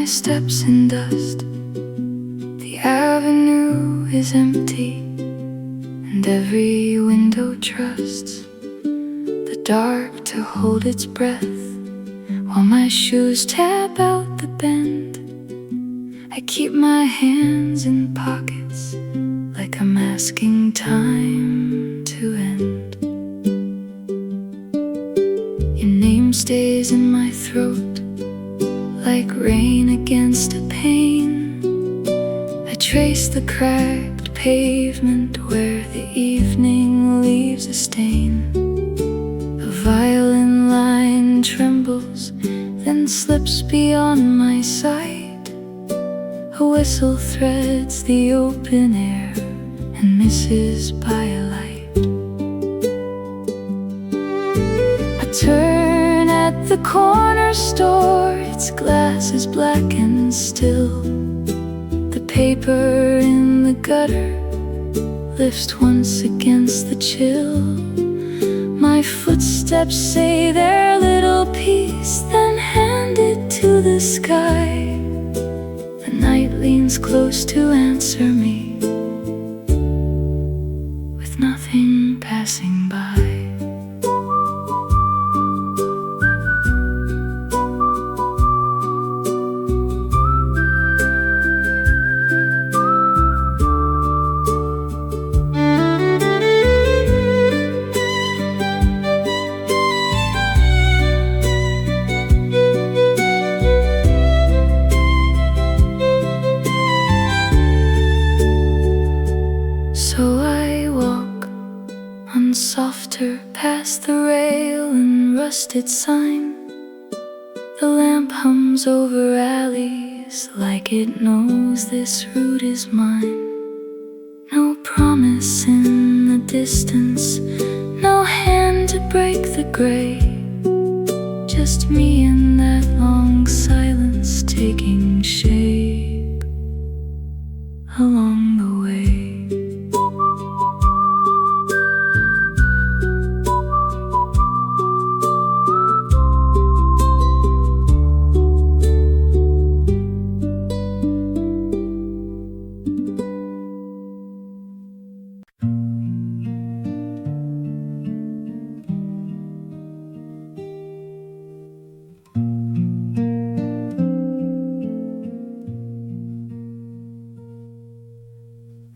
steps in dust. The avenue is empty, and every window trusts the dark to hold its breath. While my shoes tap out the bend, I keep my hands in pockets, like I'm asking time to end. Your name stays in my throat, like rain against a pane. I trace the cracked pavement where the evening leaves a stain. A violin line trembles, then slips beyond my sight. A whistle threads the open air and misses by a light. I turn at the corner store, its glass is black and still. The paper in the gutter lifts once against the chill. My footsteps say their little piece, then hand it to the sky. The night leans close to answer me, with nothing passing by. So I walk on softer past the rail and rusted sign. The lamp hums over alleys like it knows this route is mine. No promise in the distance, no hand to break the gray. Just me and that long silence taking shape along the way.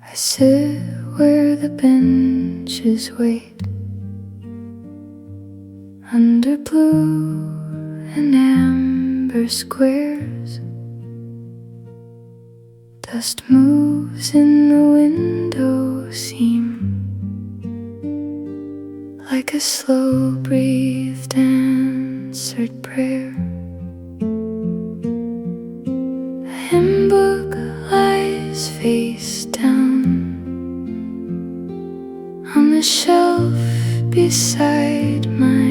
I sit where the benches wait, under blue and amber squares. Dust moves in the window seam, like a slow-breathed answered prayer. A hymn book lies face down on the shelf beside my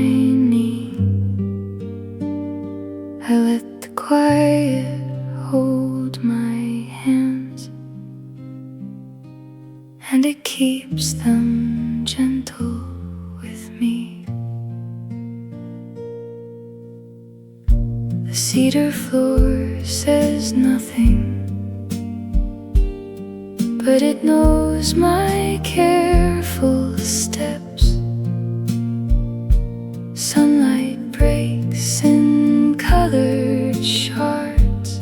knee. I let the quiet hold my hands, and it keeps them gentle with me. The cedar floor says nothing, but it knows my careful steps. Sunlight breaks in colored shards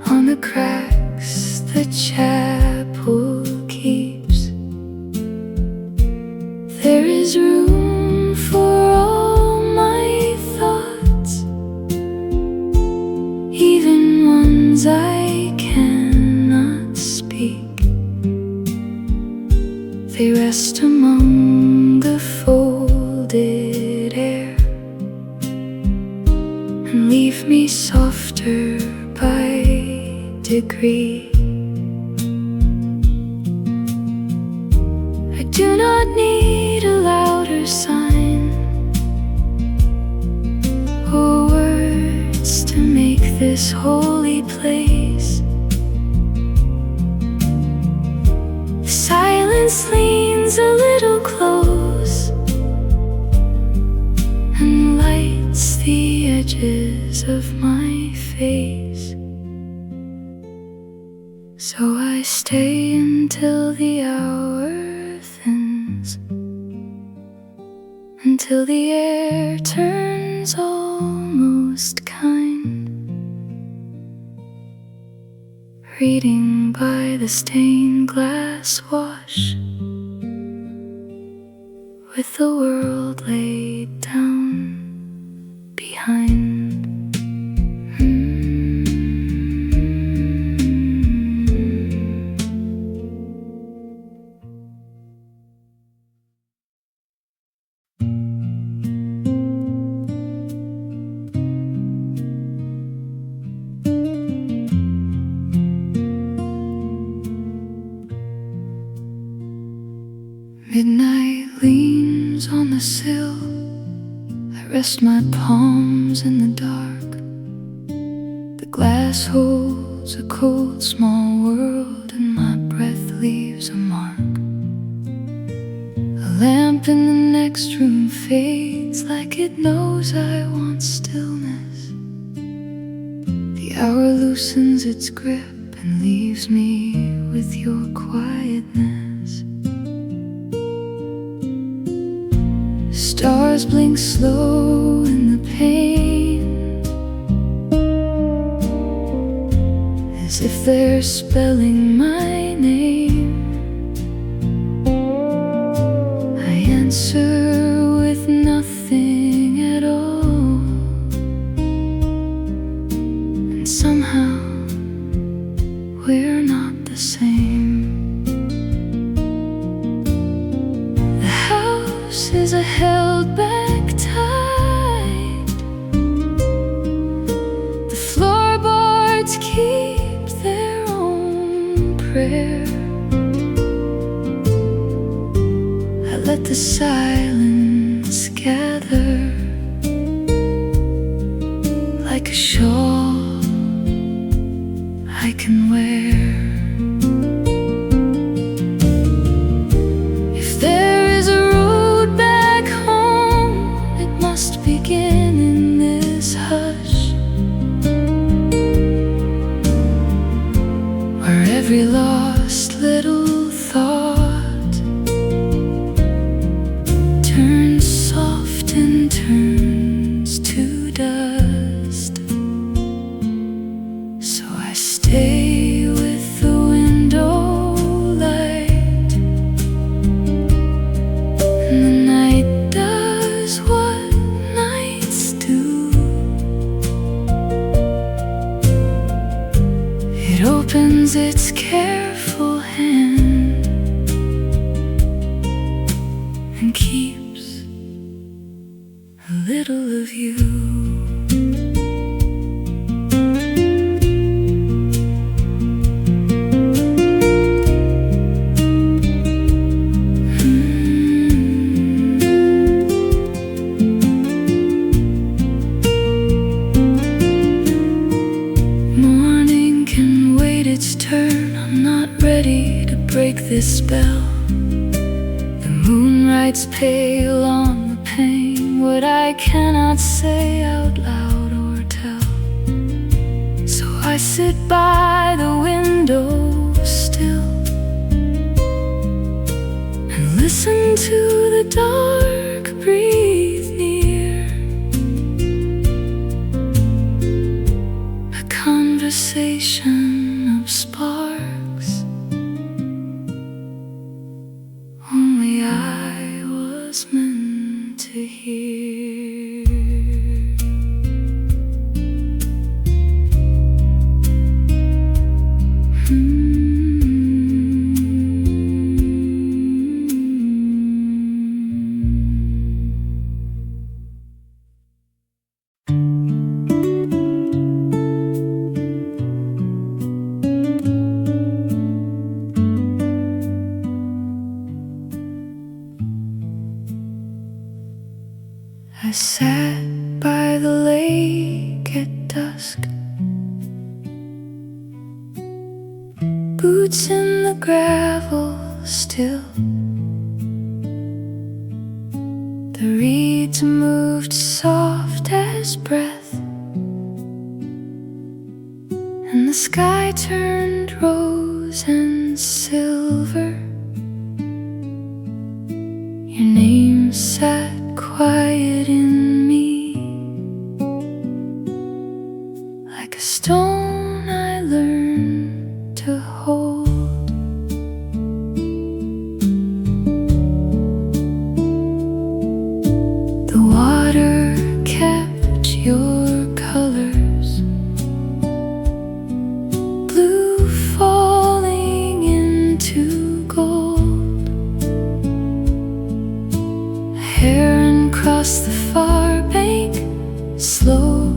on the cracks the chapel keeps. There is room for all my thoughts, even ones I cannot speak. They rest among the folded air and leave me softer by degree. I do not need a louder sign or words to make this holy place. Silence leans a little close and lights the edges of my face. until the hour thins, until the air turns almost kind. Reading by the stained glass wash, with the world laid down behind. Midnight leans on the sill. I rest my palms in the dark. The glass holds a cold, small world, and my breath leaves a mark. A lamp in the next room fades like it knows I want stillness. The hour loosens its grip and leaves me with your quietness. Stars blink slow in the pane, as if they're spelling my name. I answer with nothing at all, and somehow we're not the same. The house is a held back tide. The floorboards keep their own prayer. I let the silence gather like a shawl I can wear. If there is a road back home, it must begin in this hush, where every lost little thought turns soft and turns to dust. So I stay with the window light, and the night does what nights do. It opens its careful hand and keeps a little of you. Morning can wait its turn. I'm not ready to break this spell. The moon writes pale on the pane what I cannot say out loud or tell. So I sit by the window still and listen to the dark breathe near. A conversation of sparks only I was meant to hear. I sat by the lake at dusk, boots in the gravel still. The reeds moved soft as breath, and the sky turned rose and silver. stone I learned to hold. The water kept your colors, blue falling into gold. A heron crossed the far bank, slow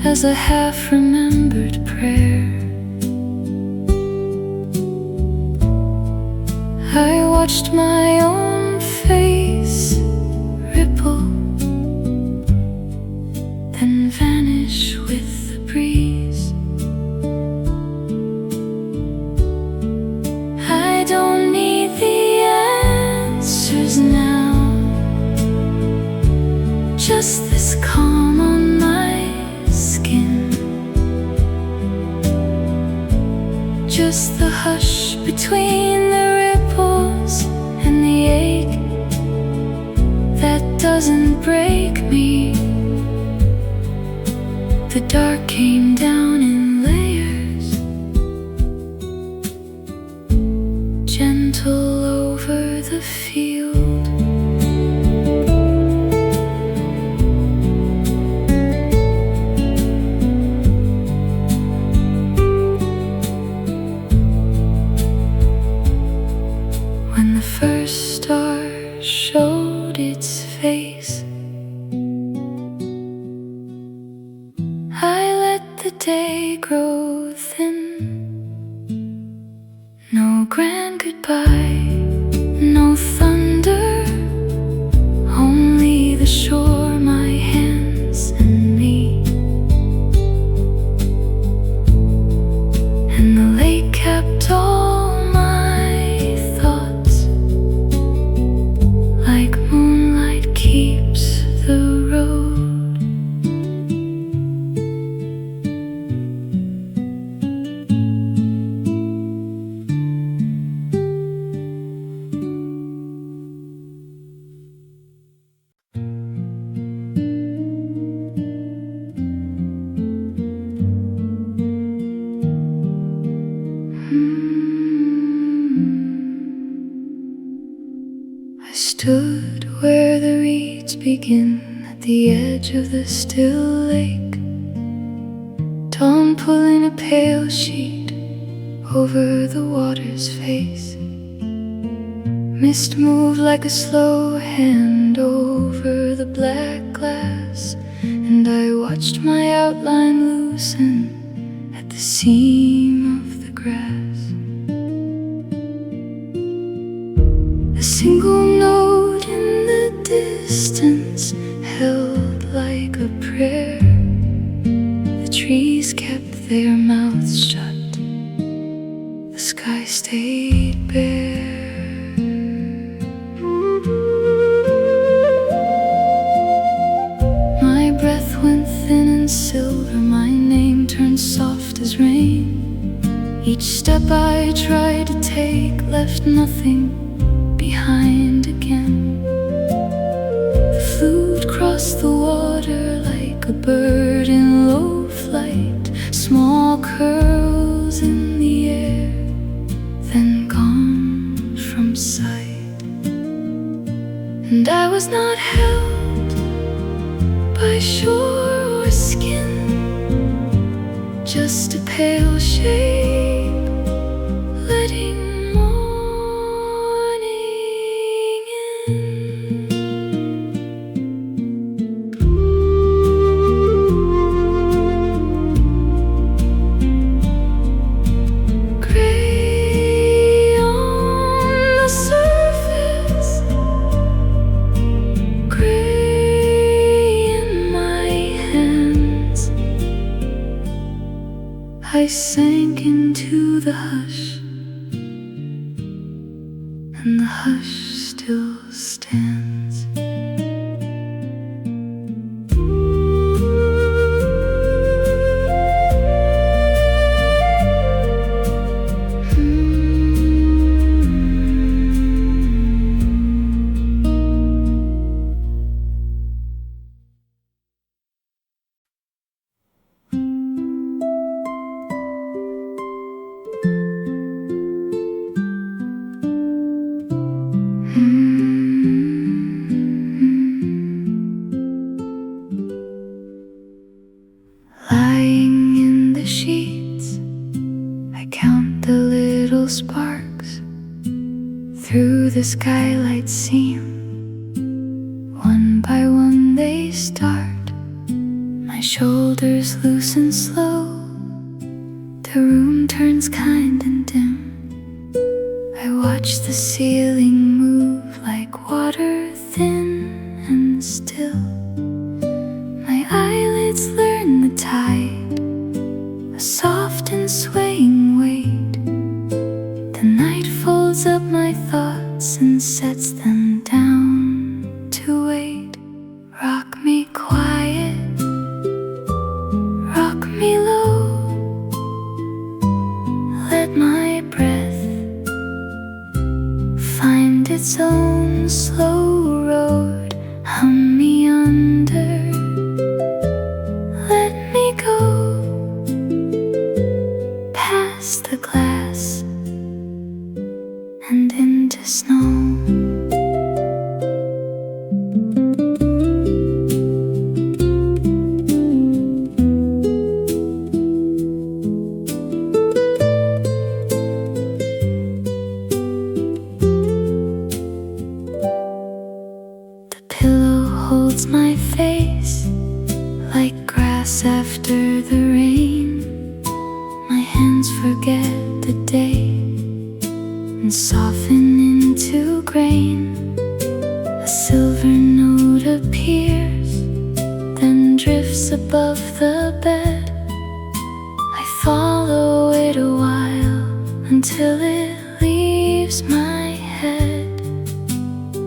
as a half-remembered prayer. I watched my own face ripple, then vanish with the breeze. I don't need the answers now, just this calm on my skin, just the hush between the ripples and the ache that doesn't break me. The dark came down in layers, gentle over the field. When the first star showed its face, I let the day grow thin. No grand goodbye, no thunder, only the shore, my hands and me. And the lake kept all my thoughts, like moonlight keeps the road. I stood where the reeds begin at the edge of the still lake, dawn pulling a pale sheet over the water's face. Mist moved like a slow hand over the black glass, and I watched my outline loosen at the seam of the grass. A single note in the distance held like a prayer. The trees kept their mouths shut, the sky stayed bare. My breath went thin and silver, my name turned soft as rain. Each step I tried to take left nothing behind again. The flute crossed the water like a bird in low flight, small curls in the air, then gone from sight. And I was not held by shore or skin, just a pale shape letting I sank into the hush, and the hush still stands. lying in the sheets, I count the little sparks through the skylight seam. One by one they start, my shoulders loosen slow. The room turns kind and dim. I watch the ceiling move like water, thin and still. My eyelids learn the tide, a soft and swaying weight. The night folds up my thoughts and sets them down to wait. Rock me quiet, rock me low. Let my breath find its own slow road. Hum me under, let me go past the glass and into snow. Holds my face like grass after the rain. My hands forget the day and soften into grain. A silver note appears, then drifts above the bed. I follow it a while until it leaves my head.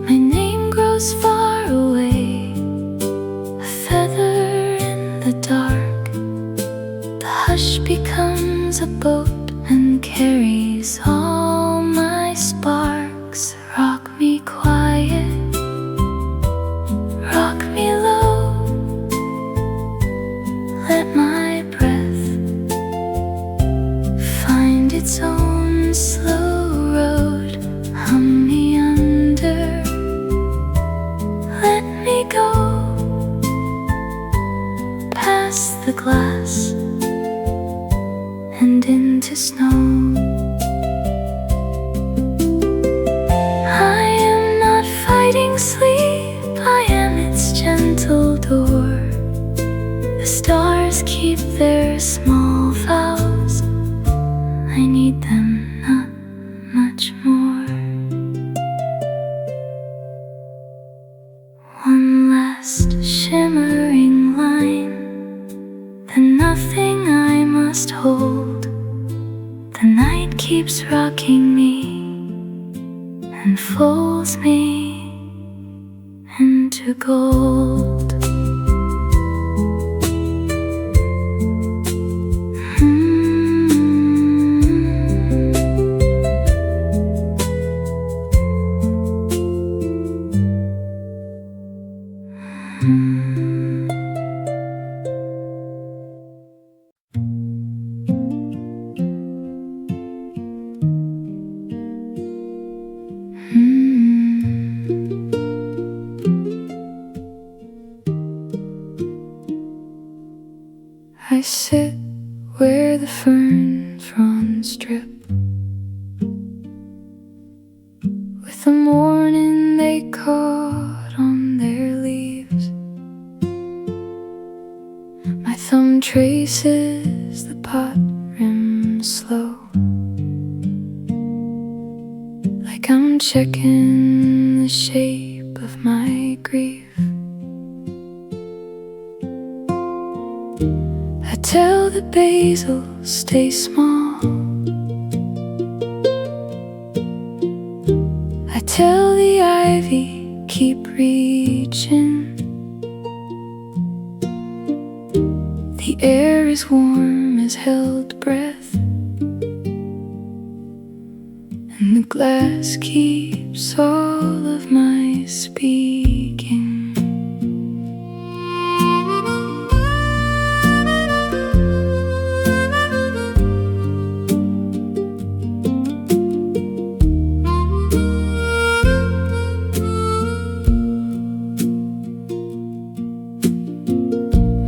My name grows far away, a feather in the dark. The hush becomes a boat and carries all my sparks. Rock me quiet, rock me low. Let my breath find its own slow road. Hum me under, let me go past the glass and into snow. I am not fighting sleep, I am its gentle door. The stars keep their small vows, I need them not much more. One last shimmering line, the nothing I must hold. The night keeps rocking me and folds me into gold. I sit where the ferns run strip, with the morning they caught on their leaves. My thumb traces the pot rim slow, like I'm checking the shape of my grief. I tell the basil stay small, I tell the ivy keep reaching. The air is warm as held breath, and the glass keeps all of my speaking.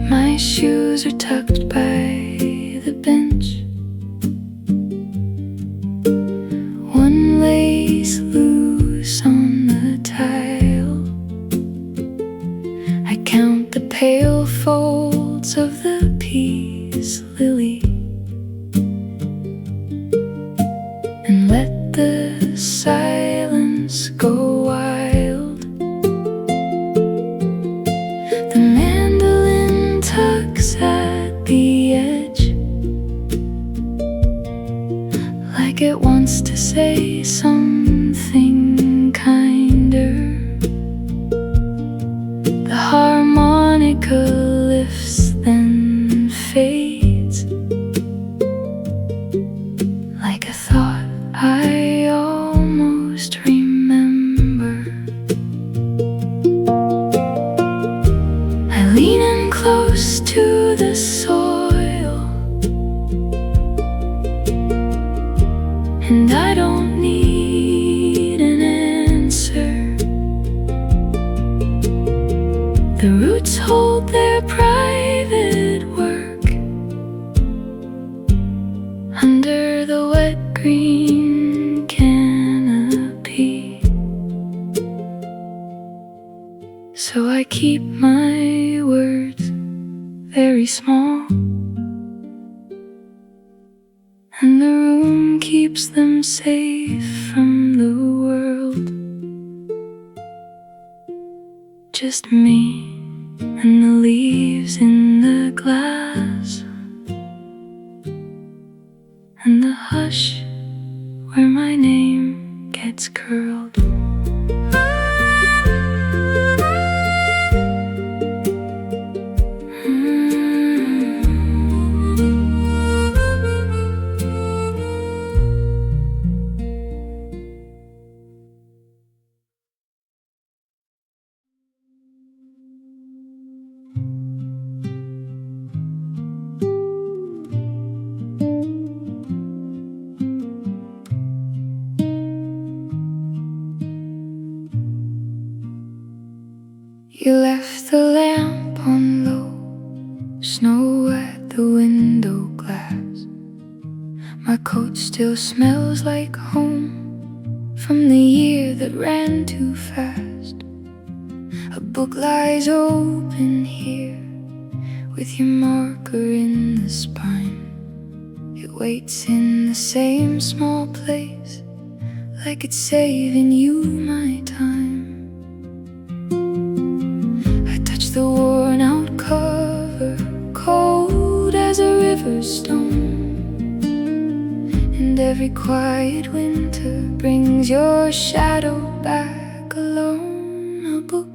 My shoes are tucked by peace lily and let the silence go wild. The mandolin tugs at the edge like it wants to say something kinder. The harmonica lifts then fades like a thought I almost remember. I lean in close to the soil, and I don't need an answer. The roots hold their private work under the wet green canopy. So I keep my words very small, and the room keeps them safe from the world. Just me and the leaves in the glass, and the hush where my name gets curled. You left the lamp on low, snow at the window glass. My coat still smells like home from the year that ran too fast. A book lies open here with your marker in the spine. It waits in the same small place like it's saving you my time. The worn out cover, cold as a river stone, and every quiet winter brings your shadow back alone. A book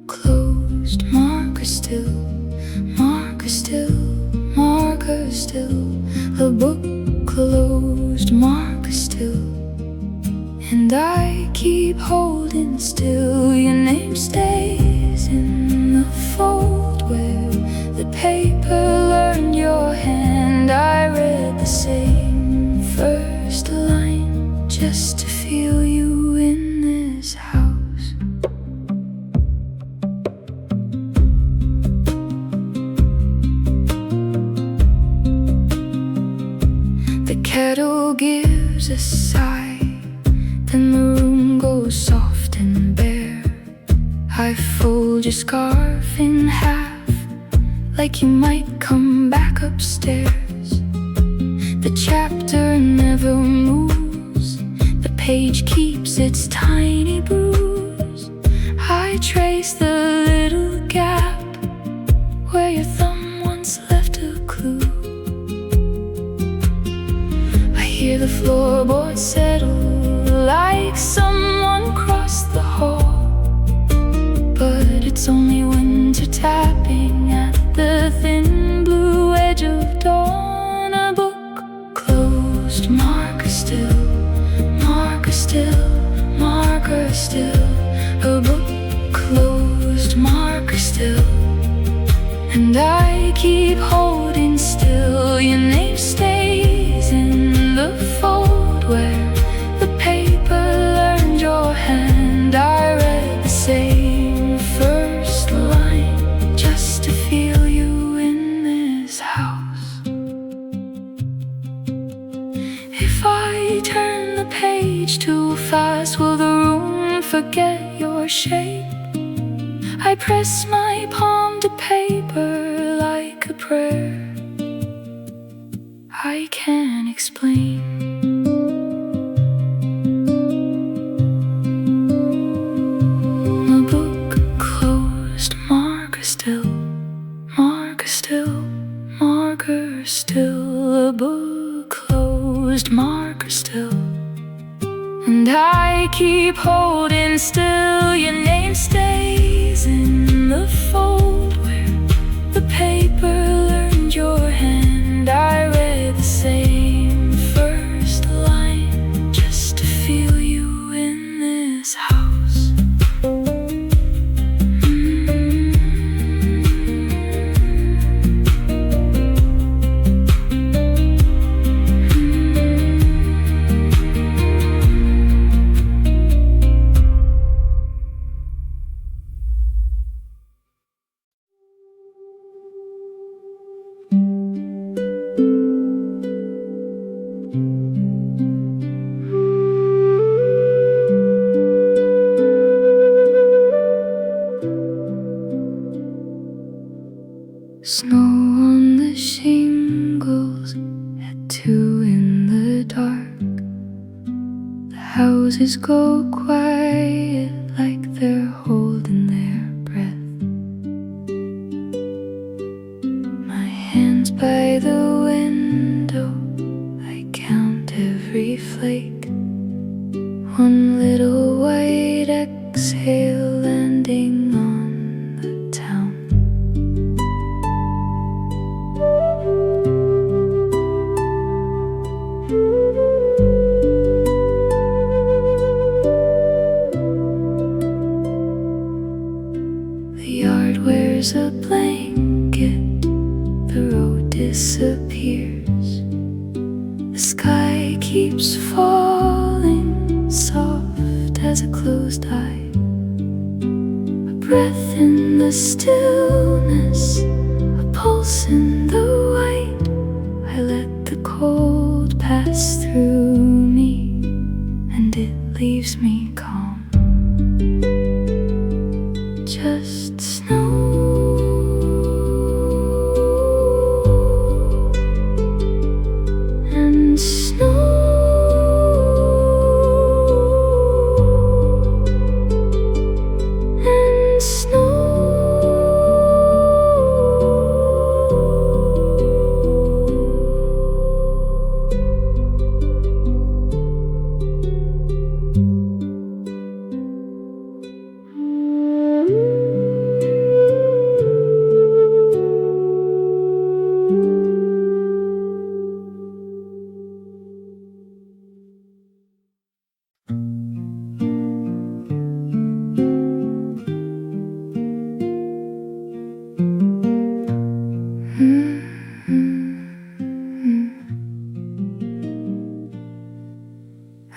closed, marker still, marker still, marker still. A book closed, marker still, and I keep holding still. Your name stays in the fold where the paper learned your hand. I read the same first line just to feel you in this house. The kettle gives a sigh, then the room goes soft and bare. I fold your scarf in half like you might come back upstairs. The chapter never moves, the page keeps its tiny bruise. I trace the little gap where your thumb once left a clue. I hear the floorboards settle like someone crossed the hall, but it's only winter tapping at the thin blue edge of dawn. A book closed, marker still, marker still, marker still. A book closed, marker still, and I keep holding still. Your name stays in the fold where the paper learned your hand. I read the same first line just to feel you in this house. If I turn the page too fast, will the room forget your shape? I press my palm to paper like a prayer. I can't explain. The book closed, marker still, marker still, marker still. The book closed, marker still, and I keep holding still. Your name stays in the fold where the paper learned your hand. I read the same first line just to feel you in this house. Snow on the shingles at 2 in the dark. The houses go quiet like they're holding their breath. My hands by the window, I count every flake. One little white exhale landing on the town. Wears a blanket, the road disappears. The sky keeps falling, soft as a closed eye. A breath in the stillness, a pulse in the white. I let the cold pass through me, and it leaves me calm. Just snow and snow and snow.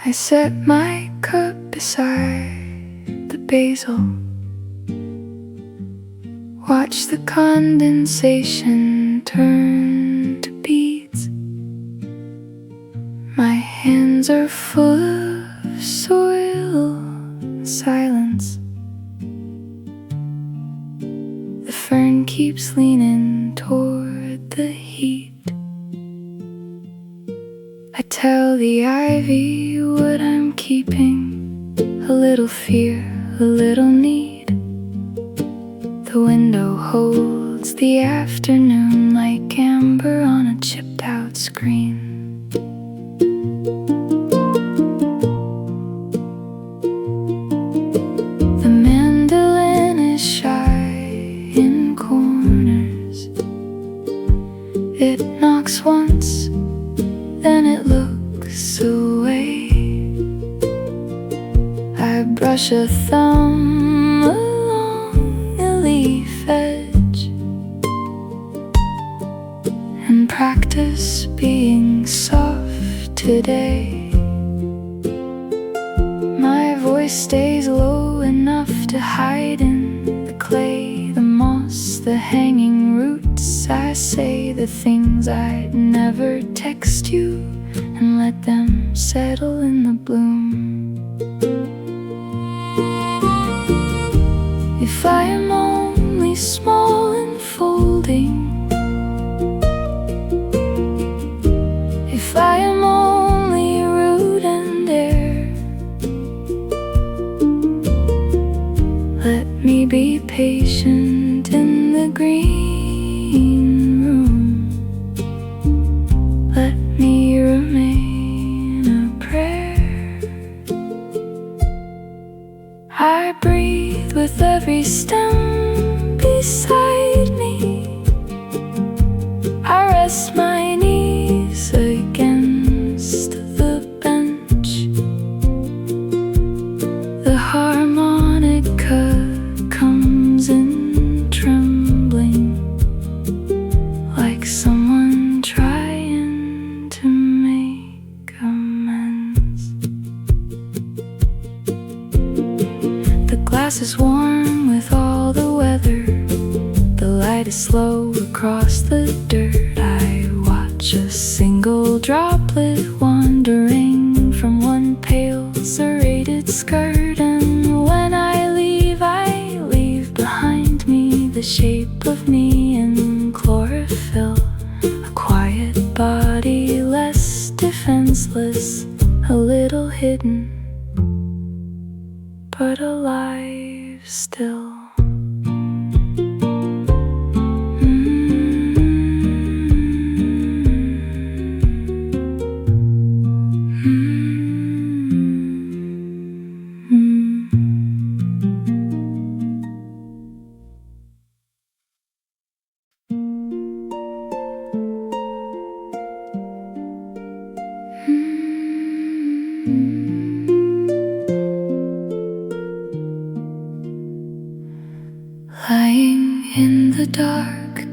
I set my cup beside the basil, watch the condensation turn to beads. My hands are full of soil and silence. The fern keeps leaning toward the heat. I tell the ivy what I'm keeping, a little fear, a little need. The window holds the afternoon like amber on a chipped out screen. The mandolin is shy in corners. It knocks once, then it looks away. I brush a thumb along a leaf edge and practice being soft today. My voice stays low enough to hide in the clay, the moss, the hanging roots. I say the things I'd never text you and let them settle in the bloom. If I am only small and folding, if I am only root and air. Let me be patient in the green room. Let me remain a prayer. I breathe with every stem beside me. I rest my knees against the bench. The harmonica comes in trembling, like someone trying to make amends. The glass is warm with all the weather. The light is slow across the dirt. I watch a single droplet wandering from one pale serrated skirt. And when I leave behind me the shape of me in chlorophyll. A quiet body, less defenseless, a little hidden, but alive still. Lying in the dark,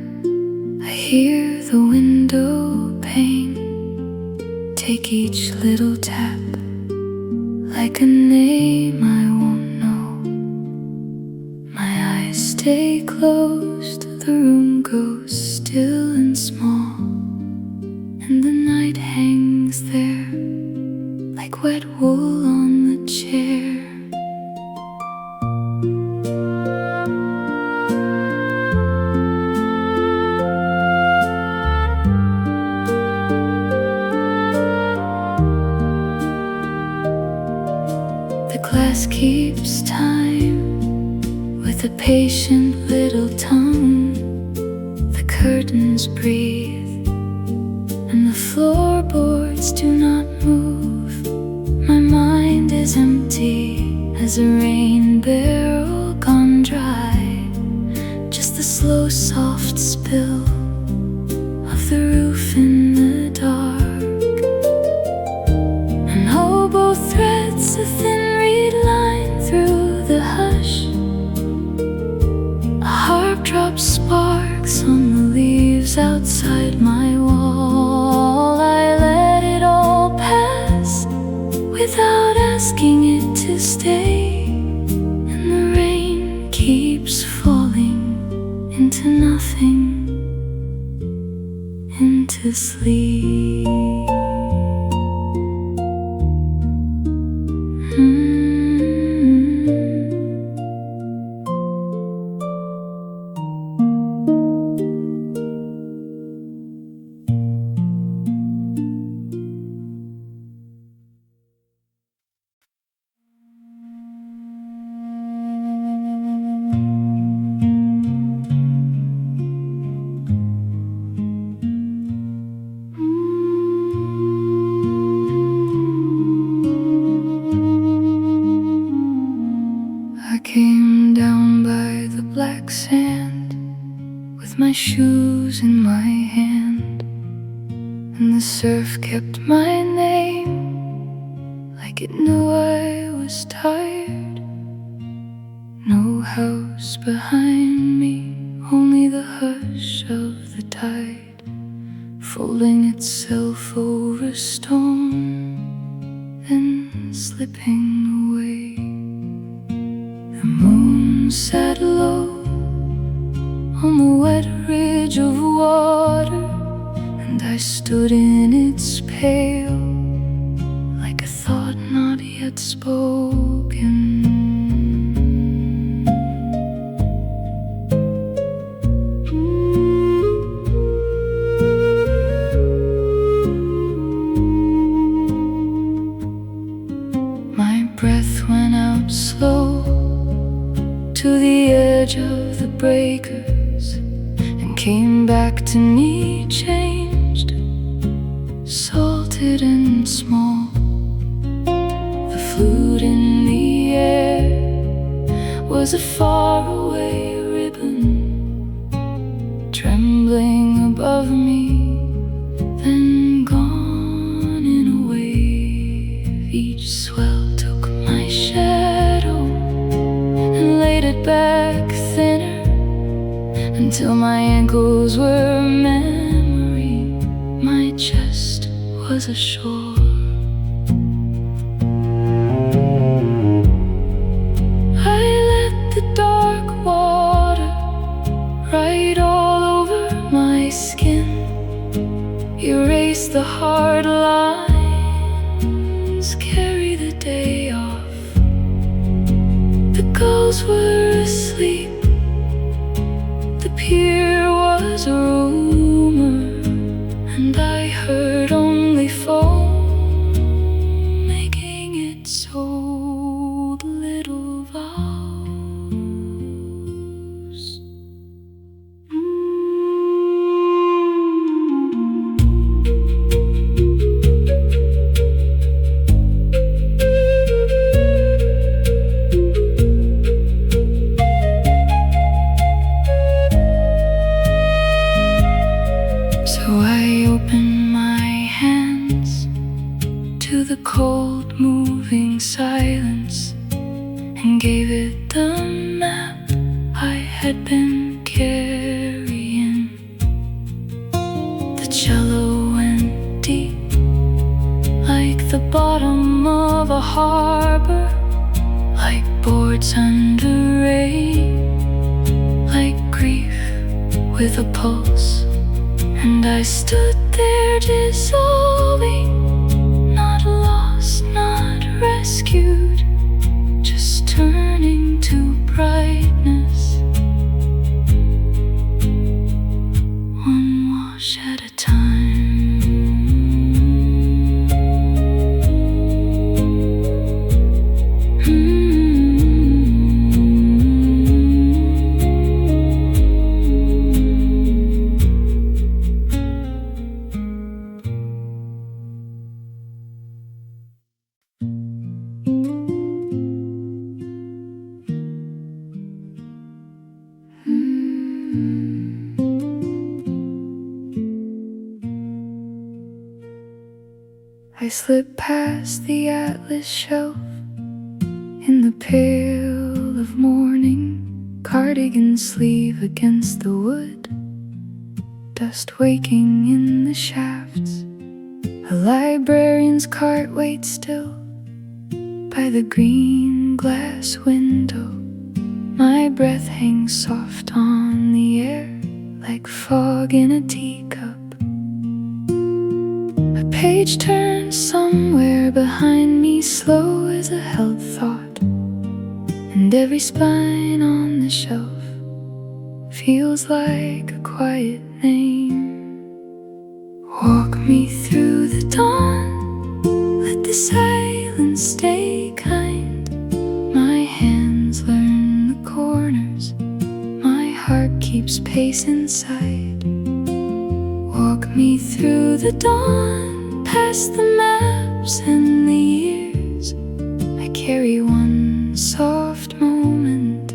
I hear the window pane take each little tap like a name I won't know. My eyes stay closed, the room goes still and small, and the night hangs there like wet wool on the chair. The glass keeps time with a patient little tongue. The curtains breathe and the floorboards do not move. My mind is empty as a rain barrel gone dry. Just the slow soft spill of the roof in the dark. An oboe threads a thin line through the hush. A harp drops sparks on the leaves outside my wall. I let it all pass without asking it to stay, and the rain keeps falling into nothing, into sleep. I came down by the black sand with my shoes in my hand, and the surf kept my name like it knew I was tired. No house behind me, only the hush of the tide folding itself over stone, then slipping away. The moon sat low on the wet ridge of water, and I stood in its pale like a thought not yet spoken. breakers and came back to me changed, salted and small. The flute in the air was a faraway ribbon, trembling above me, then gone in a wave. Each swell took my shadow and laid it back thinner until my ankles were memory, my chest was ashore. I let the dark water ride all over my skin, erase the hard lines, carry the day off. The gulls were asleep, the pier was a rumor, and I heard only foam making its old little vows. The cold moving silence and gave it the map I had been carrying. The cello went deep like the bottom of a harbor, like boards under rain, like grief with a pulse. And I stood there dissolving, not lost, not rescued, just turning to brightness, one wash at a time. I slipped past the atlas shelf in the pale of morning, cardigan sleeve against the wood, dust waking in the shafts. A librarian's cart waits still by the green glass window. My breath hangs soft on the air like fog in a teacup. A page turns somewhere behind me, slow as a held thought, and every spine on the shelf feels like a quiet name. Walk me through the dawn, let the silence stay kind. My hands learn the corners, my heart keeps pace inside. Walk me through the dawn, past the maps and the years. I carry one soft moment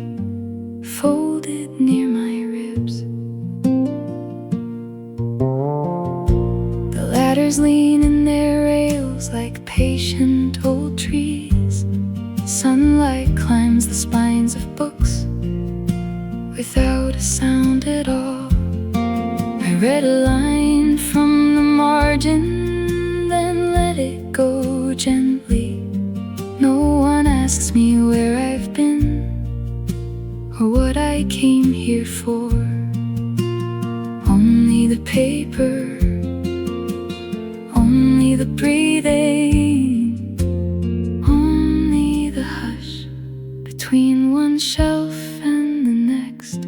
folded near my ribs. The ladders lean in their rails like patient old trees. Sunlight climbs the spines of books without a sound at all. I read a line from the margin, then let it go gently. No one asks me where I've been or what I came here for. Only the paper, only the breathing, only the hush between one shelf and the next.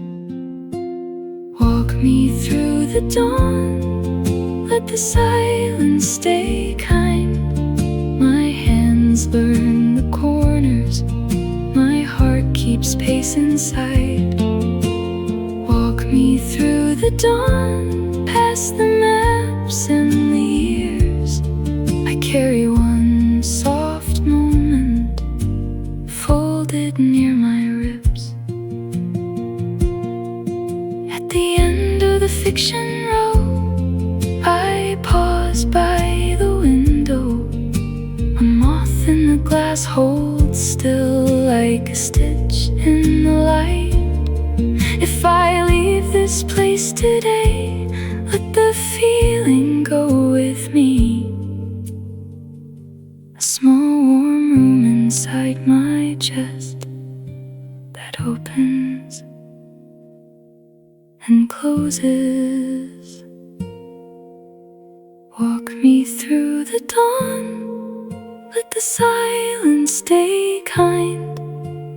Walk me through the dawn, let the silence stay kind. My hands learn the corners, my heart keeps pace inside. dawn, past the maps and the years. I carry one soft moment folded near my ribs. At the end of the fiction row, I pause by the window. A moth in the glass holds still like a stitch in the light. If I leave this place today, let the feeling go with me. A small warm room inside my chest that opens and closes. Walk me through the dawn, let the silence stay kind.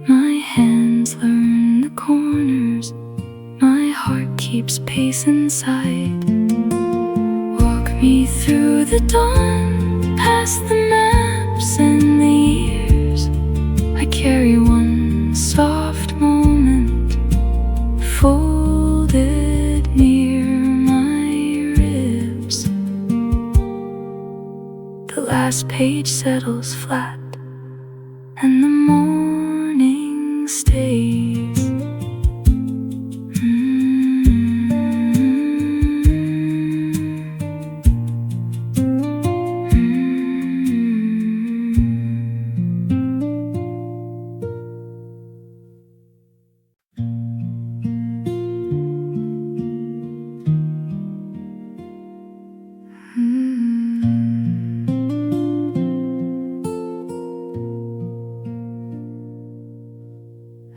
My hands learn the corners, my heart keeps pace inside. Walk me through the dawn, past the maps and the years. I carry one soft moment folded near my ribs. The last page settles flat and the morning stays.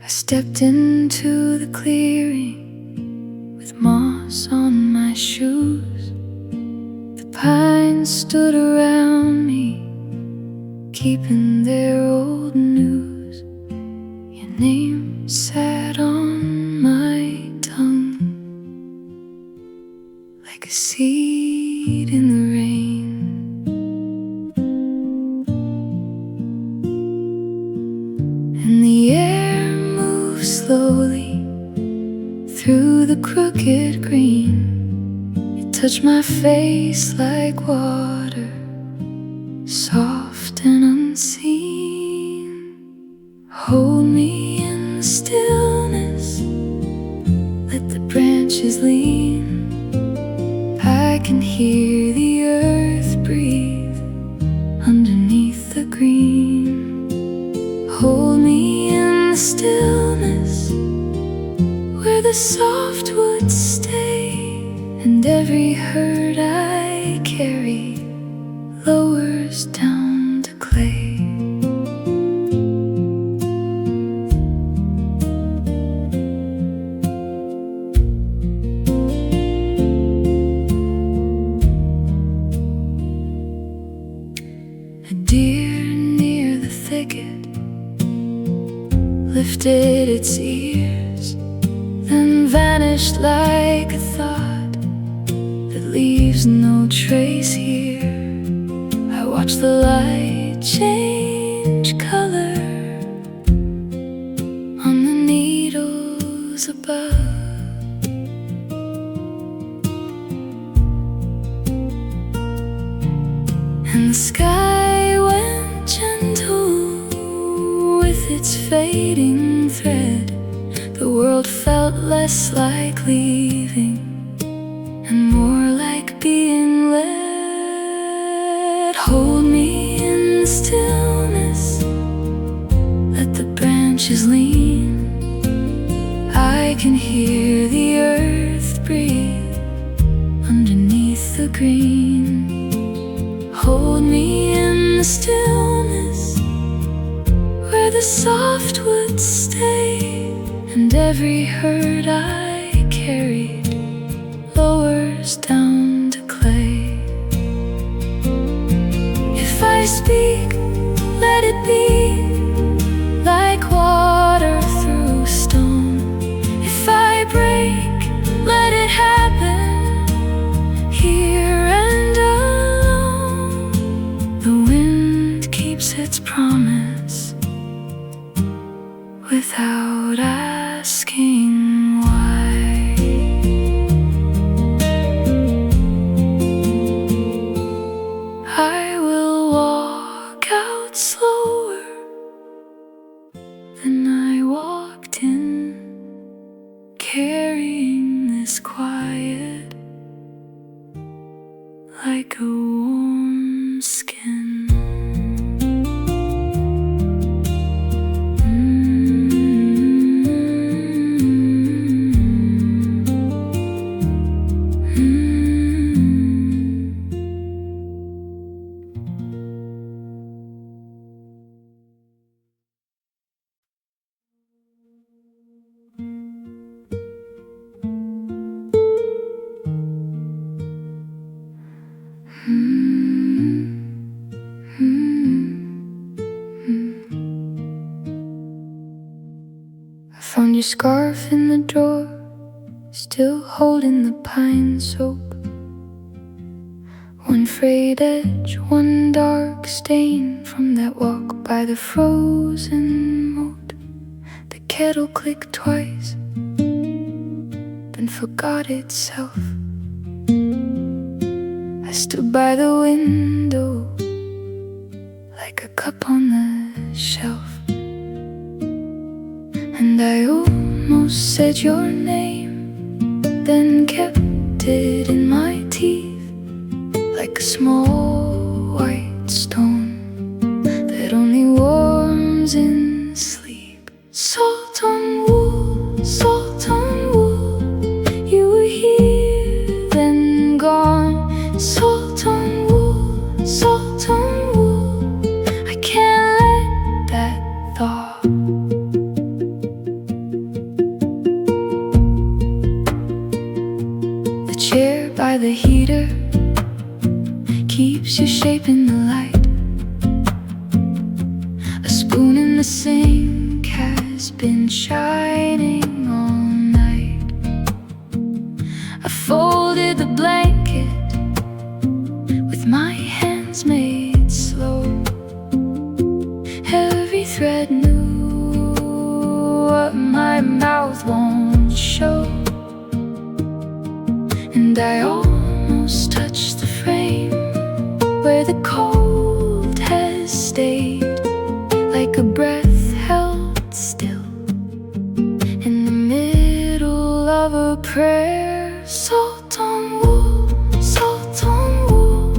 I stepped into the clearing with moss on my shoes. The pines stood around me, keeping their old news. Your name sat on my tongue like a seed in the rain. And the air slowly through the crooked green. It touched my face like water, soft and unseen. Hold me in the stillness, let the branches lean. I can hear the earth breathe underneath the green. Hold me in the stillness where the softwoods stay, and every hurt I carry lowers down to clay. A deer near the thicket lifted its ears, then vanished like a thought that leaves no trace here. I watch the light change color on the needles above. And the sky went gentle with its fading thread. The world felt less like leaving and more like being led. Hold me in the stillness, let the branches lean. I can hear the earth breathe underneath the green. Hold me in the stillness where the softwoods stay, and every hurt I carried lowers down to clay. If I speak, let it be like water through stone. If I break, let it happen here and alone. The wind keeps its promise without asking why. like a warm skin. Found your scarf in the drawer, still holding the pine soap. One frayed edge, one dark stain from that walk by the frozen moat. The kettle clicked twice, then forgot itself. I stood by the window like a cup on the shelf, and I almost said your name, then kept it in my teeth like a small white stone that only warms in sleep. Salt on wool, salt on wool, you were here, then gone. Salt on wool, salt on wool, I can't let that thaw. The chair by the heater keeps your shape in the light. A spoon in the sink has been shining all night. I folded the blanket with my hands made slow. Every thread knew what my mouth won't show, and I almost touched the frame where the cold has stayed, like a breath held still in the middle of a prayer. Salt on wool, salt on wool,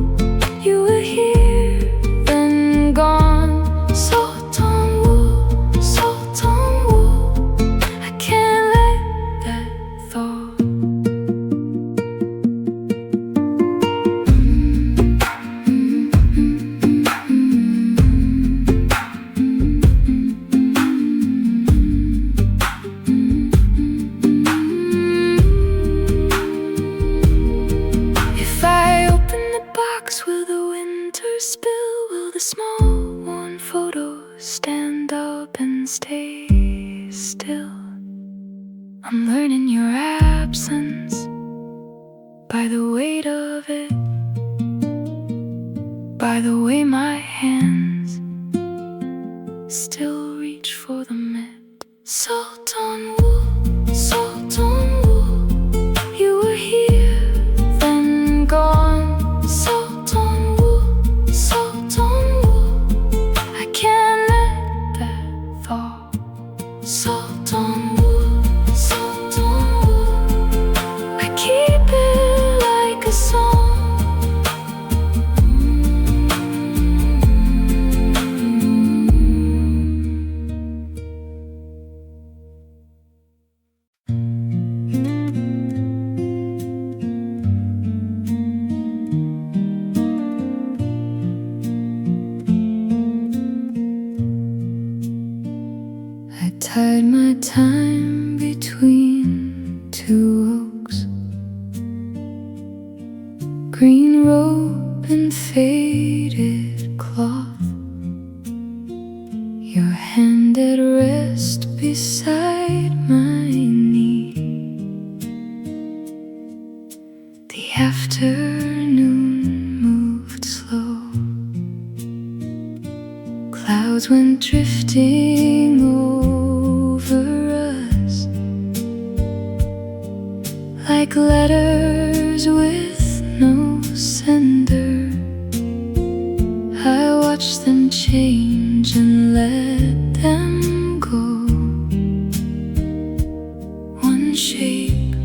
you were here, then gone. Salt on wool, salt on wool, I can't let that thaw. If I open the box, will the winter spill? Will the small worn photo stand up and stay still? I'm learning your absence by the weight of it, by the way my hands still reach for the mitt. Salt on wool, salt on wool, you were here, then gone. Salt on wool, salt on wool, I can't let that thaw. Salt on wool, salt on wool, I keep it like a song. I tied my time between two oaks, green robe and faded cloth, your hand at rest beside my knee. The afternoon moved slow, clouds went drifting over us like letters with no sender. I watched them change and let them go, one shape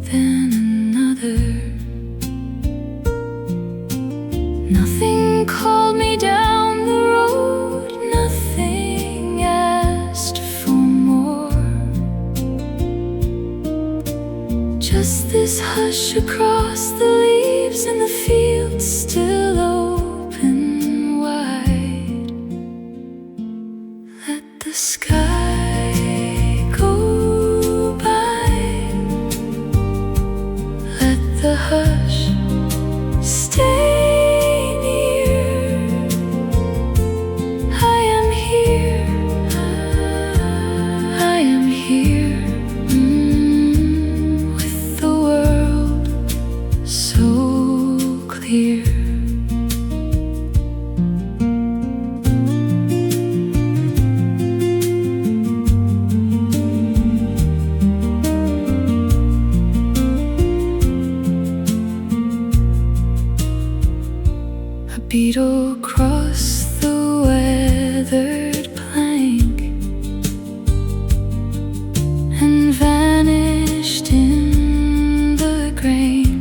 then another. Nothing called me down the road, nothing asked for more. Just this hush across the leaves and the fields still open wide. Let the sky go by, let the hush stay. Beetle crossed the weathered plank and vanished in the grain.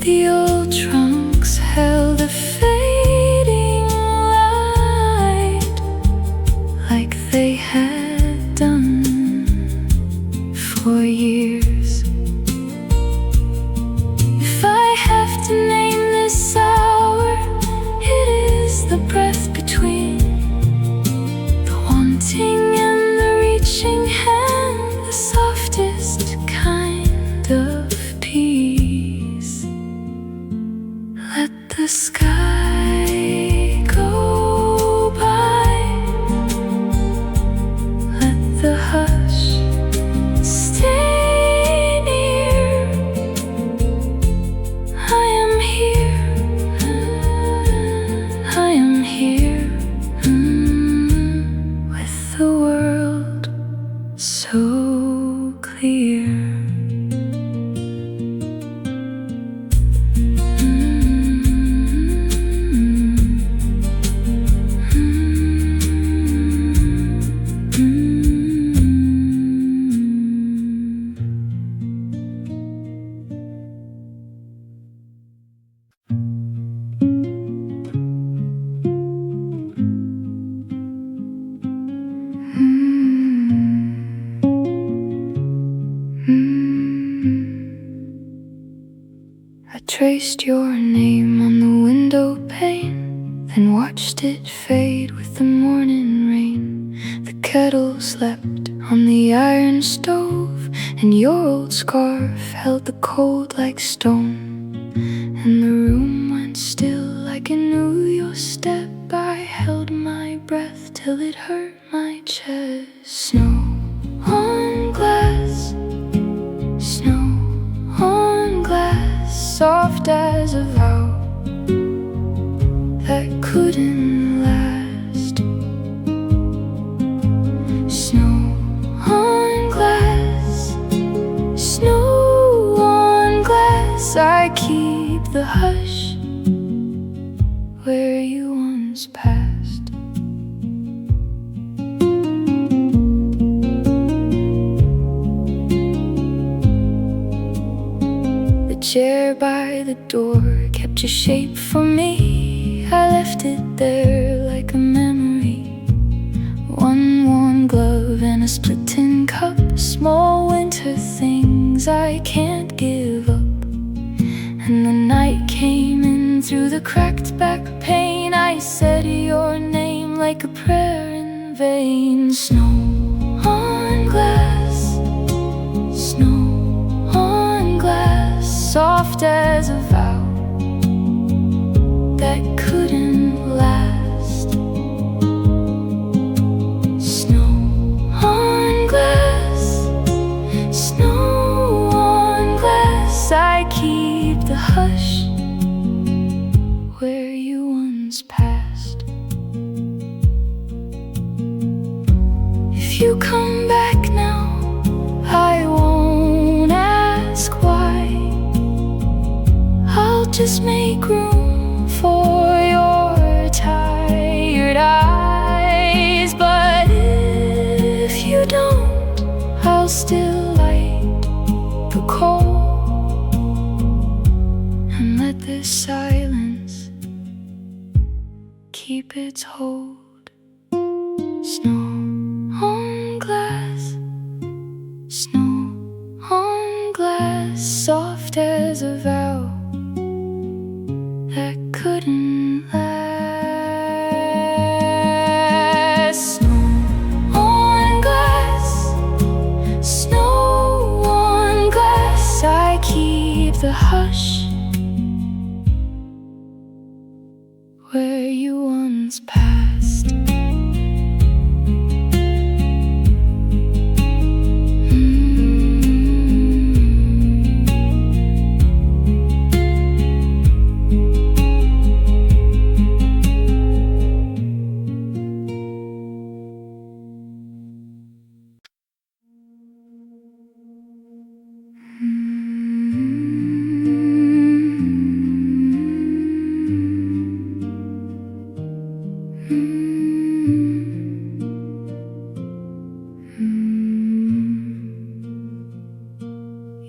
The old trunks held a fading light, like they had done for years. If I have to name this hour, it is the breath between the wanting and the reaching hand, the softest kind of peace. Let the sky go by, let the hush stay. So clear. I traced your name on the window pane, then watched it fade with the morning rain. The kettle slept on the iron stove, and your old scarf held the cold like stone. And the room went still like it knew your step. I held my breath till it hurt my chest. Snow on glass, snow on glass, soft as a vow that couldn't last. Snow on glass, snow on glass, I keep the hush where you once passed. The chair by the door kept your shape for me. I left it there like a memory. One worn glove and a split tin cup, small winter things I can't give up. And the night came in through the cracked back pane. I said your name like a prayer in vain. Snow on glass, snow on glass, soft as a vow that couldn't last. Snow on glass, snow on glass, I keep the hush where you once passed. If you come back now, I won't ask why. I'll just make room for your tired eyes. But if you don't, I'll still light the coal and let this silence keep its hold. Snow on glass, snow on glass, soft as a vow that couldn't last. Snow on glass, snow on glass, I keep the hush where you once passed.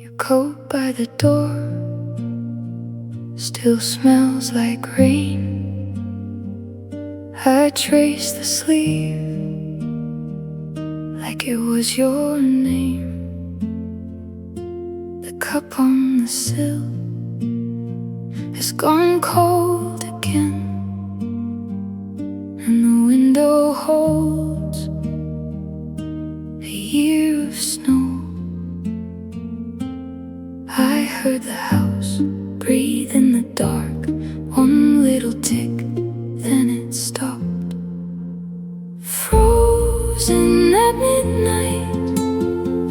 Your coat by the door still smells like rain. I trace the sleeve like it was your name. The cup on the sill has gone cold again, and the window holds a year of snow. I heard the house breathe in the dark, one little tick, then it stopped. Frozen at midnight,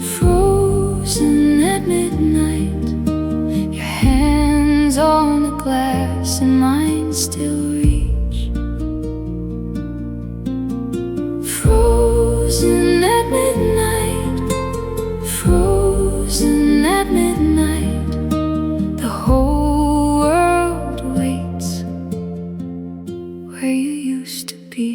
frozen at midnight, your hands on the glass and mine still reach. Frozen at midnight, frozen at midnight, the whole world waits where you used to be.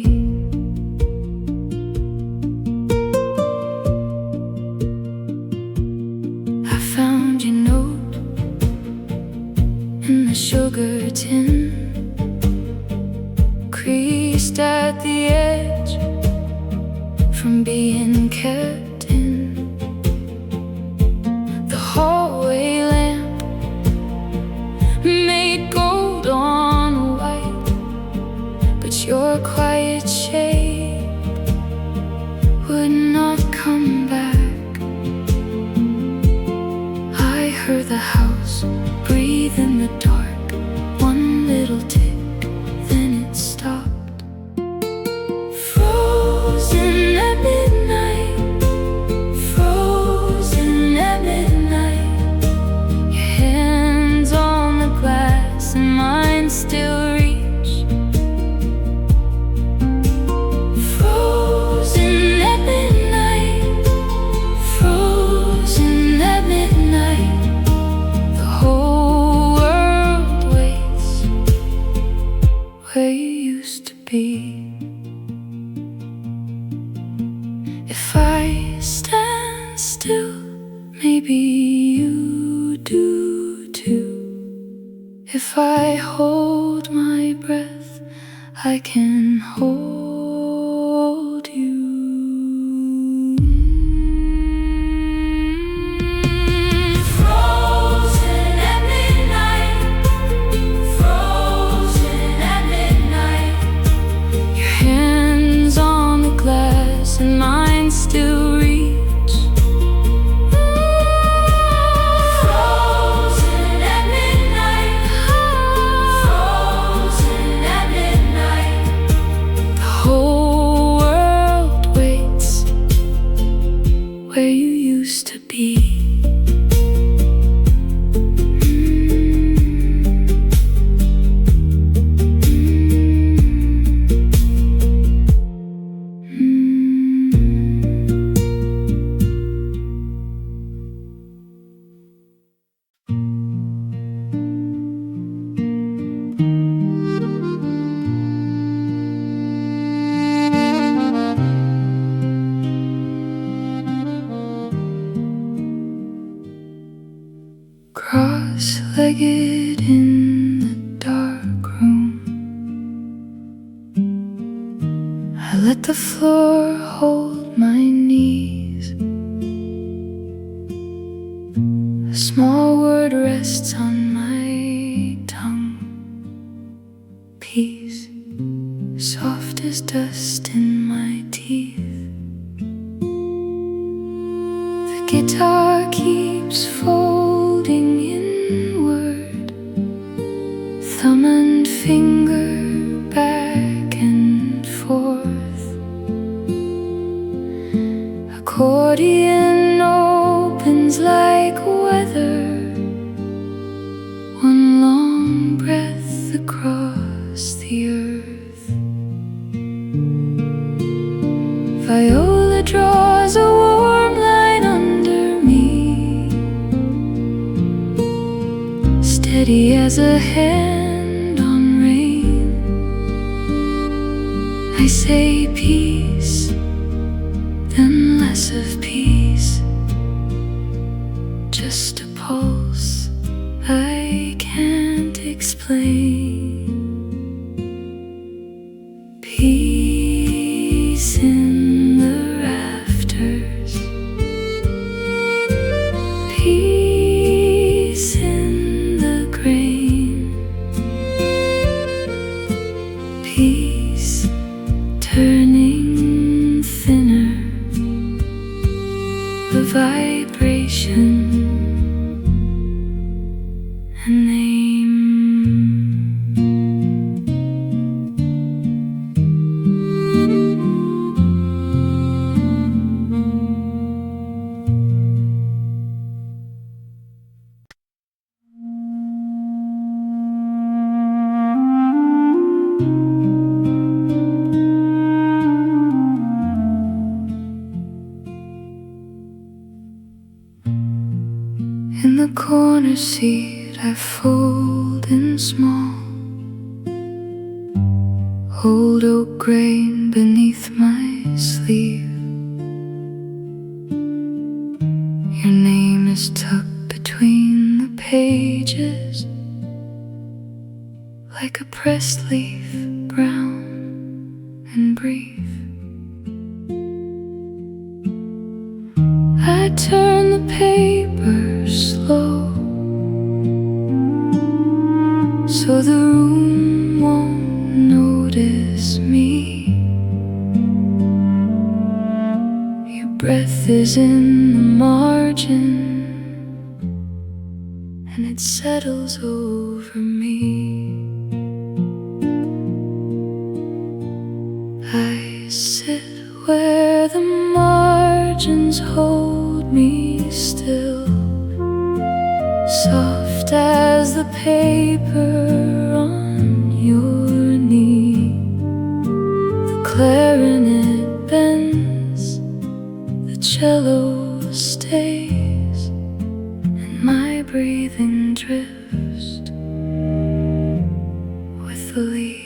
I found your note in the sugar tin, creased at the edge from being kept in. The hallway lamp made gold on white, but your quiet shade would not come back. I heard the house breathe in the dark, one little tick, then it stopped. Frozen at midnight, frozen at midnight, your hands on the glass and mine still reach. Frozen at midnight, frozen at midnight, the whole world waits where you used to be. If I stand still, maybe you do too. If I hold my breath, I can hold you. Frozen at midnight, frozen at midnight, your hands on the glass and mine still reach. Frozen at midnight, frozen at midnight, the whole world waits where you used to be. Cross-legged in the floor hold my knees. A small word rests on my tongue. Peace, soft as dust in my teeth. The guitar keeps folding inward, thumb and finger back and forth. Accordion opens like weather, one long breath across the earth. Viola draws a warm line under me, steady as a hand on rain. I say peace, then less of peace, just a pulse I can't explain. Peace in the rafters, peace in the grain, peace turning thinner, a vibration, a name. In the corner seat I fold in small, old oak grain beneath my sleeve. Your name is tucked between the pages, like a pressed leaf, brown and brief. I turn the paper slow, so the room won't notice me. Your breath is in the margin, and it settles over me. I sit where the margins hold me still, soft as the paper on your knee. The clarinet bends, the cello stays, and my breathing drifts with the leaves.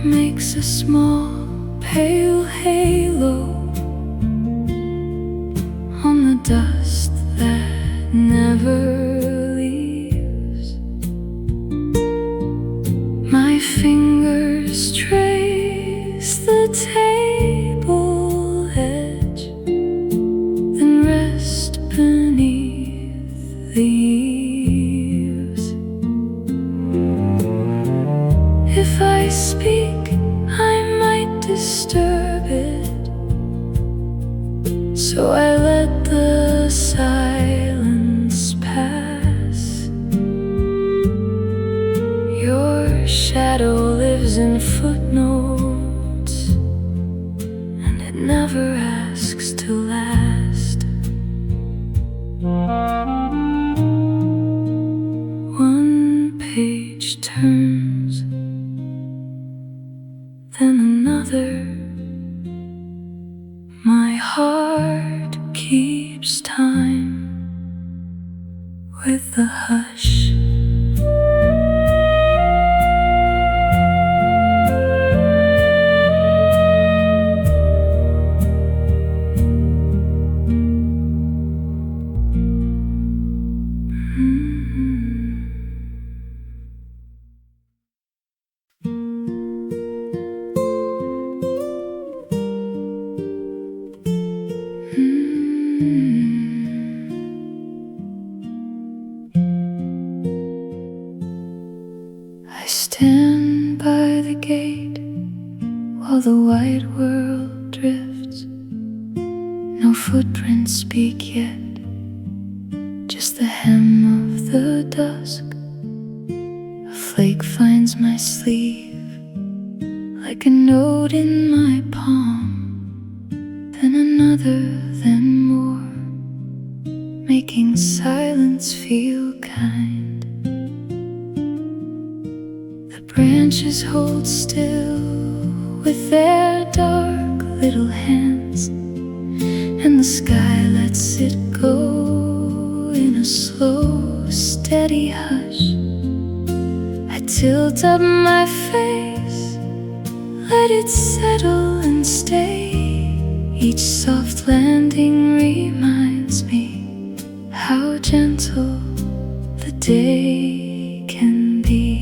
Makes a small pale halo on the dust that never leaves. My fingers trace the table edge, then rest beneath the eaves. If I speak, I might disturb it, so I let the silence pass. Your shadow lives in footnotes, and it never asks to last. One page turns, then another. My heart keeps time with the hush. stand by the gate while the wide world drifts. No footprints speak yet, just the hem of the dusk. A flake finds my sleeve like a note in my palm, then another, then more, making silence feel kind. The branches hold still with their dark little hands, and the sky lets it go in a slow, steady hush. I tilt up my face, let it settle and stay. Each soft landing reminds me how gentle the day can be.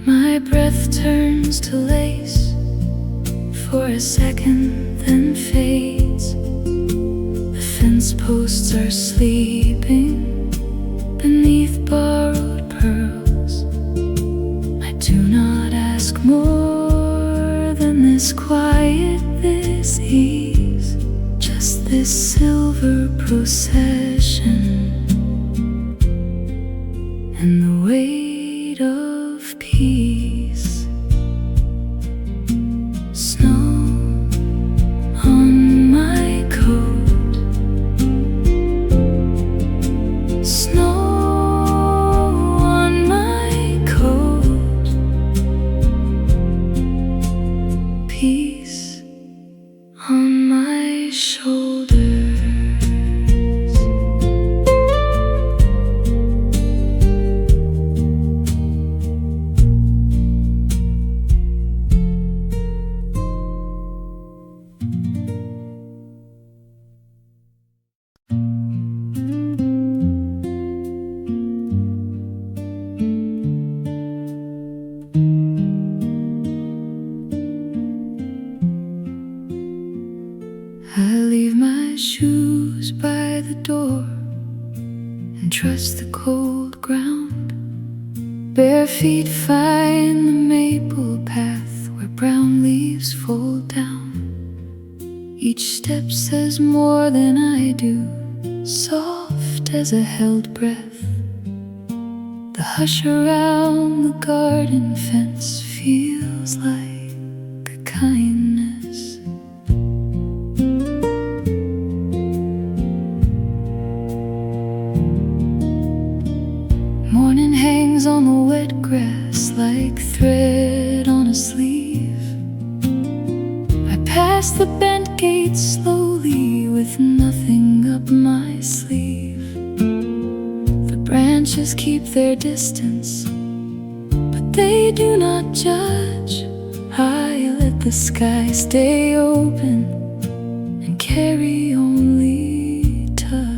My breath turns to lace for a second, then fades. The fence posts are sleeping beneath borrowed pearls. I do not ask more than this quiet, this ease, just this silver procession and the weight of peace. Snow on my coat, snow on my coat, peace on my shoulders. I leave my shoes by the door and trust the cold ground. Bare feet find the maple path where brown leaves fall down. Each step says more than I do, soft as a held breath. The hush around the garden fence feels like a kindness. Morning hangs on the wet grass like thread on a sleeve. I pass the bent gate slowly with nothing up my sleeve. The branches keep their distance, but they do not judge. I let the sky stay open and carry only touch.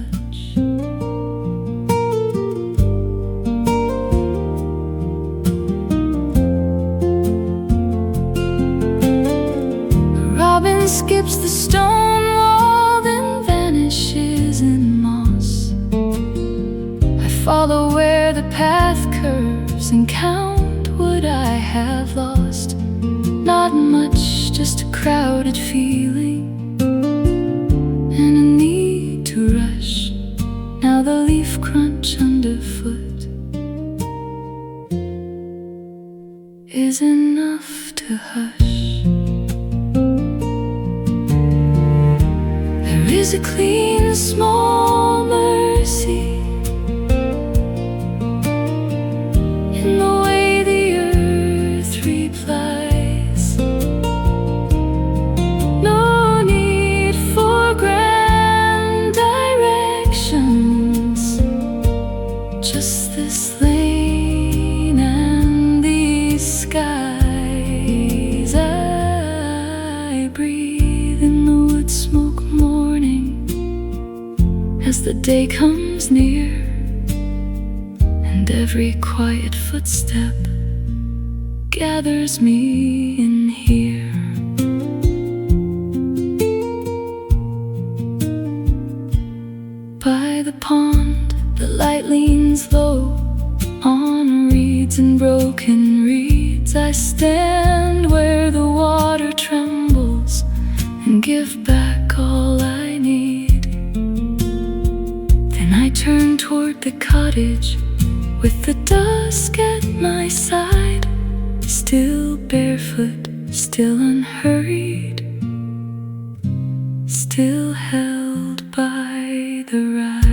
Skips the stone wall, then vanishes in moss. I follow where the path curves and count what I have lost. Not much, just a crowded feeling and a need to rush. Now the leaf crunch underfoot is enough to hush. There is a clean, small mercy in the way the earth replies. No need for grand directions, just this lane and these skies. the day comes near, and every quiet footstep gathers me in here. By the pond, the light leans low on reeds and broken reeds. I stand where the water trembles and give back all I need. Then I turn toward the cottage with the dusk at my side, still barefoot, still unhurried, still held by the ride.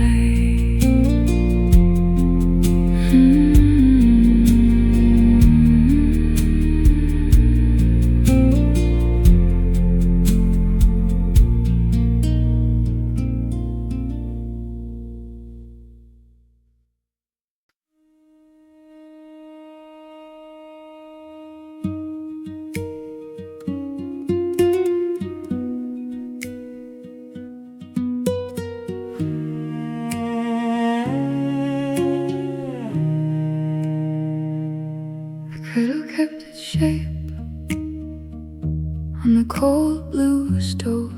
Could have kept its shape on the cold blue stove,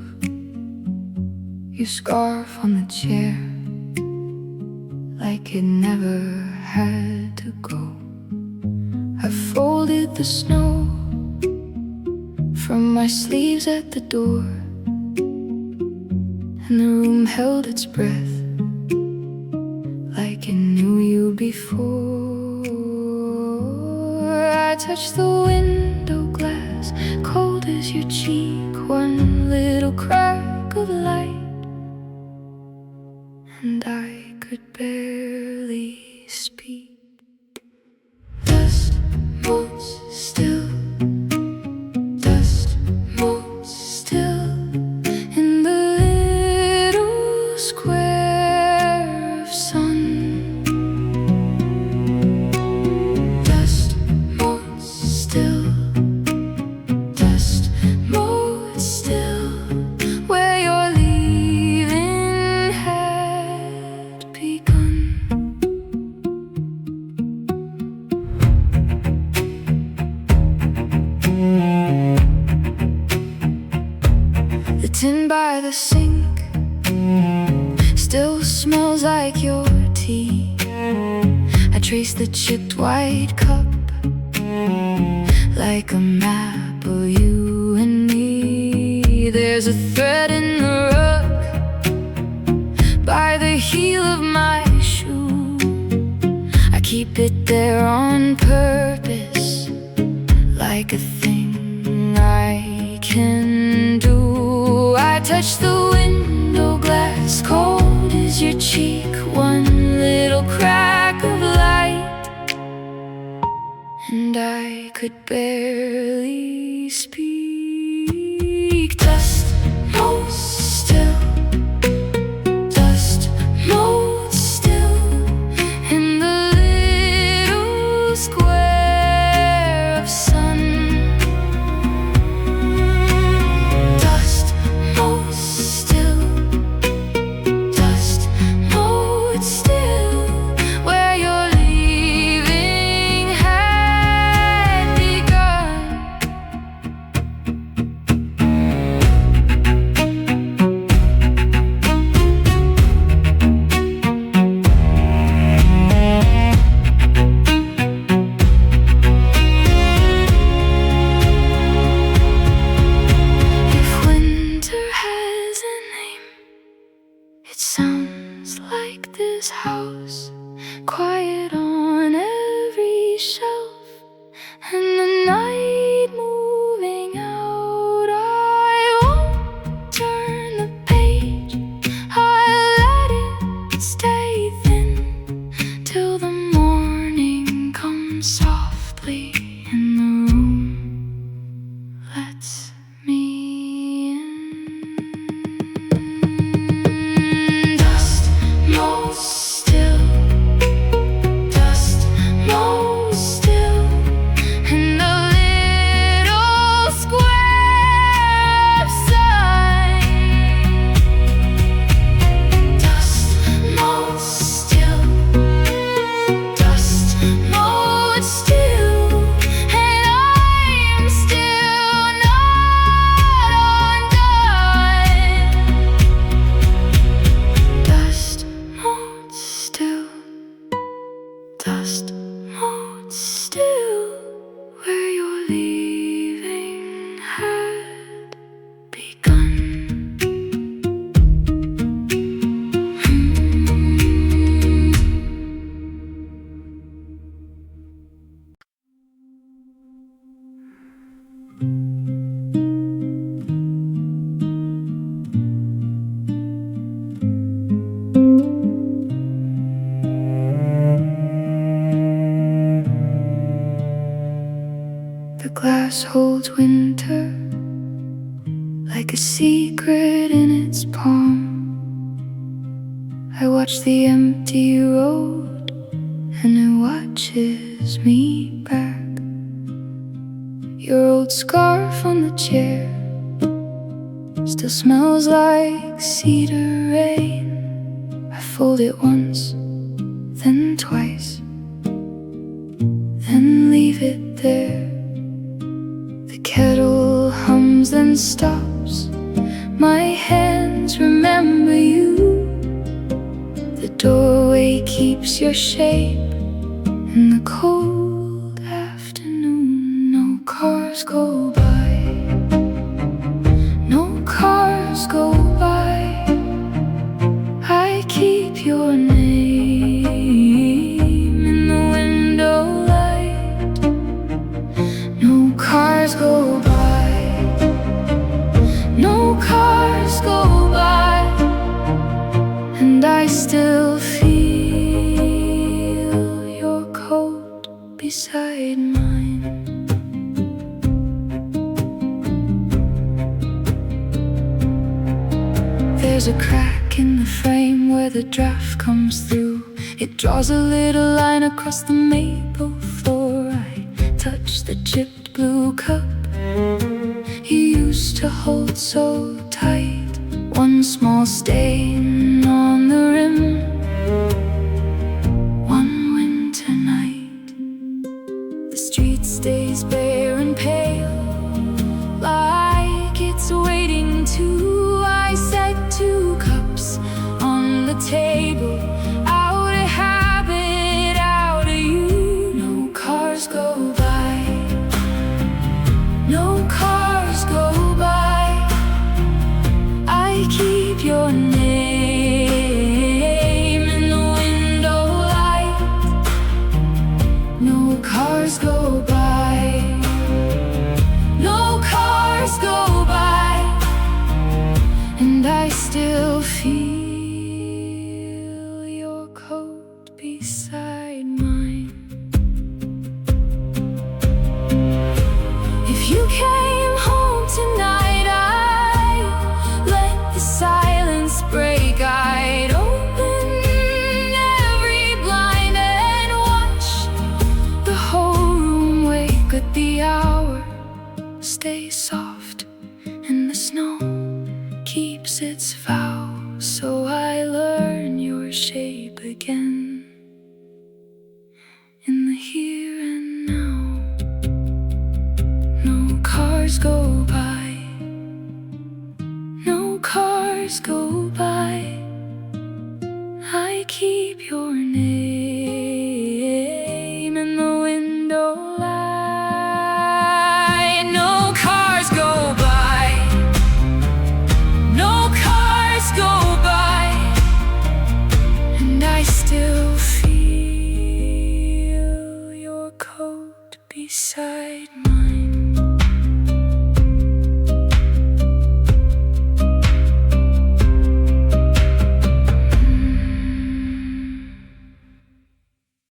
your scarf on the chair, like it never had to go. I folded the snow from my sleeves at the door, and the room held its breath like it knew you before. I touched the window glass, cold as your cheek, one little crack of light, and I could barely speak. Dust motes still, dust motes still, in the little square of sun. The tin by the sink still smells like your tea. I trace the chipped white cup like a map of you and me. There's a thread in the rug by the heel of my shoe. I keep it there on purpose, like a thing I can do. I touch the window glass, cold as your cheek, one little crack of light, and I could barely speak. Dust motes still, dust motes still, in the little square of sun. Dust motes still, dust motes still, where your leaving had begun. glass holds winter like a secret in its palm. I watch the empty road and it watches me back. Your old scarf on the chair still smells like cedar rain. I fold it once, then twice, then leave it there. The kettle hums then stops. My hands remember you. The doorway keeps your shape in the cold afternoon. No cars go by, no cars go by. I keep your name in the window light. No cars go by, no cars go by, and I still feel your coat beside mine. There's a crack in the frame where the draft comes through. It draws a little line across the maple floor. I touch the chipped blue cup you used to hold so tight. One small stain on the rim. One winter night, the street stays bare and pale, like it's waiting to. I set 2 cups on the table, out of habit, out of you. No cars go by, no cars go by. I keep your name in the window light. No cars go by, no cars go by, and I still feel your coat beside mine. If you came home tonight, I'd let the silence break. I'd open every blind and watch the whole room wake. At the hour stay soft and the snow keeps its vow. So I learn your shape again in the here and now. No cars go by, no cars go by. I keep your name in the window light. No cars go by, no cars go by, and I still feel your coat beside me.